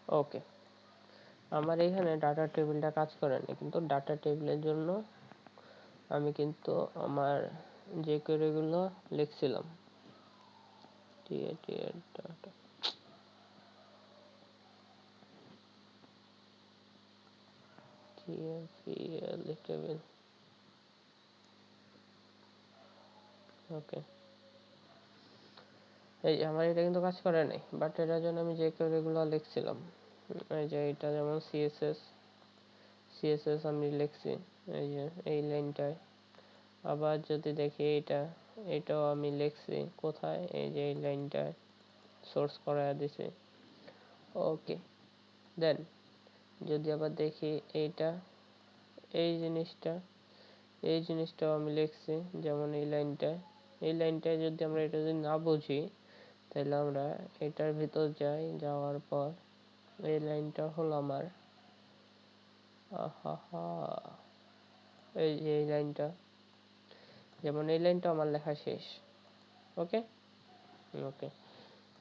ওকে, আমার এখানে ডাটা টেবিলটা কাজ করেনি, কিন্তু ডাটা টেবিলের জন্য আমি কিন্তু আমার যে কোয়েরিগুলো লিখছিলাম ডাটা টেবিল। ওকে, এই আমার এটা কিন্তু কাজ করে নাই, বাট এটার জন্য আমি যে কোয়েরিগুলো লিখছিলাম, এই যে এটা যেমন সিএসএস আমি লিখছি এই যে এই লাইনটায়। আবার যদি দেখি এটাও আমি লিখছি কোথায়, এই যে এই লাইনটায় সোর্স করা দিছি। ওকে, দেন যদি আবার দেখি এই জিনিসটাও আমি লিখছি, যেমন এই লাইনটায় যদি আমরা এটা যদি না বুঝি, তাহলে আমরা এটার ভিতর যাওয়ার পর এই লাইনটা হলো আমার এই যে এই লাইনটা, যেমন এই লাইনটা আমার লেখা শেষ। ওকে ওকে,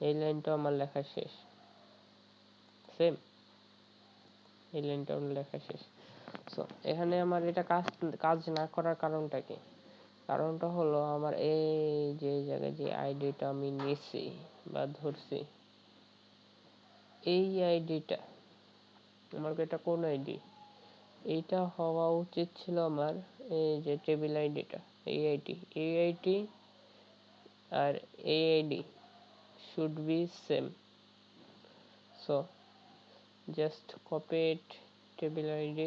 এই লাইনটা আমার লেখা শেষ, সেম এই লাইনটা আমার লেখা শেষ। সো এখানে আমার এটা কাজ না করার কারণটা কি? কারণটা হলো আমার এই যে জায়গায় যে আইডিটা আমি নিছি বা ধরছি, এই আইডিটা আমার এটা কোন আইডি? এইটা হওয়া উচিত ছিল আমার এই যে টেবিল আইডিটা, এই আইডি আর এই ID should be same. So just copy it table id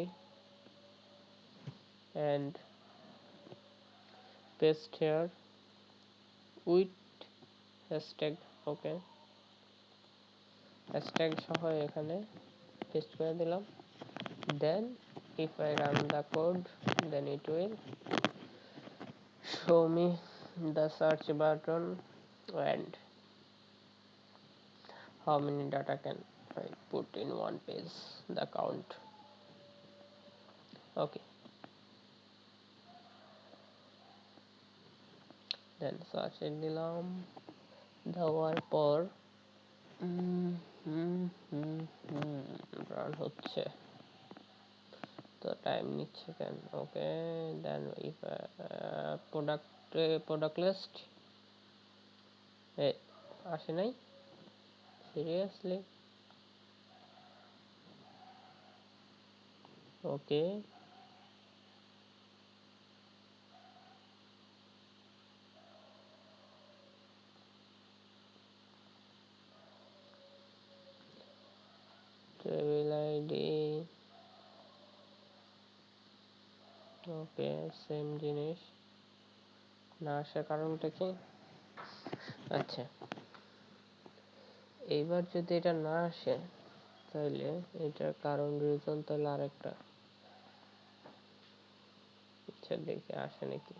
and paste here with hashtag. Okay, hashtag সহ এখানে পেস্ট করে দিলাম। Then if I run the code, then it will show me the search button and how many data can I put in one page, the count. Okay, then search it দিলাম, দেওয়ার পর run হচ্ছে তো time নিচ্ছে কেন? ওকে, দেন if product list আসে নাই, seriously? ওকে, table ID, ওকে same জিনিস, না আসার কারণটা কি? আচ্ছা, এইবার যদি এটা না আসে, তাহলে এটার কারণ রিজন তাহলে আরেকটা। আচ্ছা দেখি আসে নাকি।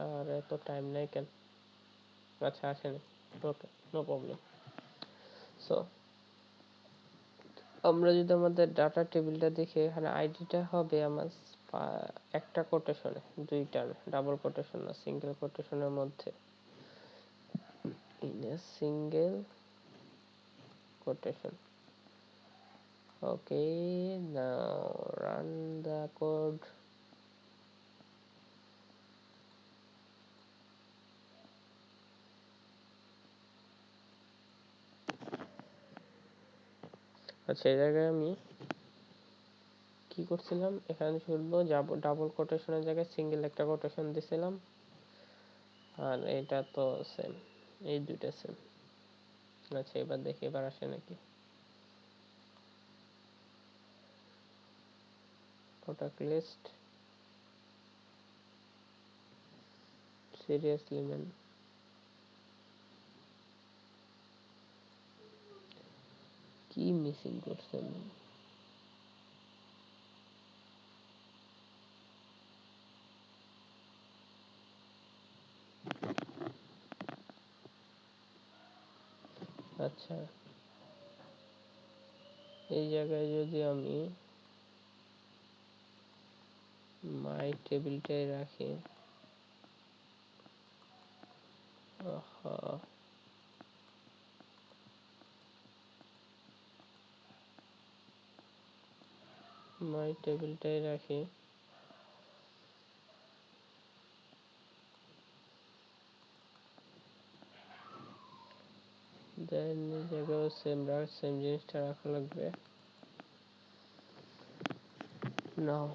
আর এত টাইম নাই কেন? আচ্ছা আসেনি, ওকে নো প্রবলেম। সো আমরা যদি আমাদের ডাটা টেবিলটা দেখি, এখানে আইডিটা হবে আমার একটা কোটেশনে, দুইটা ডাবল কোটেশন না, সিঙ্গেল কোটেশনের মধ্যে, in a single quotation. Okay, now run the code. আচ্ছা, এই জায়গায় আমি কি করছিলাম, এখানে শুধু ডাবল কোটেশনের জায়গায় সিঙ্গেল একটা কোটেশন দিছিলাম, আর এটা তো সেম, এই দুইটা সেম। আচ্ছা এবার দেখি এবার আসে নাকি। Product list, seriously man? কি মিসিং করছে আমি? আচ্ছা এই জায়গায় যদি আমি মাই টেবিলটাই রাখি, মাই টেবিলটাই রাখি, দেন এই জায়গায় সেম জিনিসটা রাখা লাগবে। নাও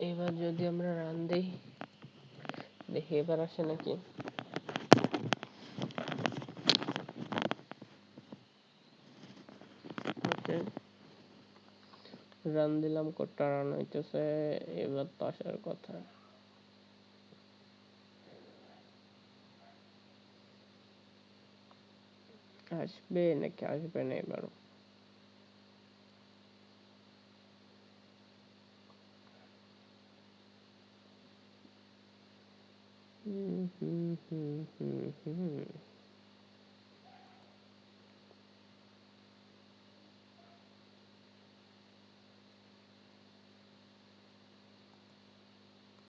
এবার যদি আমরা রান দেই, দেখি এবার আসে নাকি। ওকে, রান দিলাম, কোডটা রান হইতেছে। এবার তো আসার কথা। আসবে নাকি আসবে না এবারও? হুম হুম হুম হুম হুম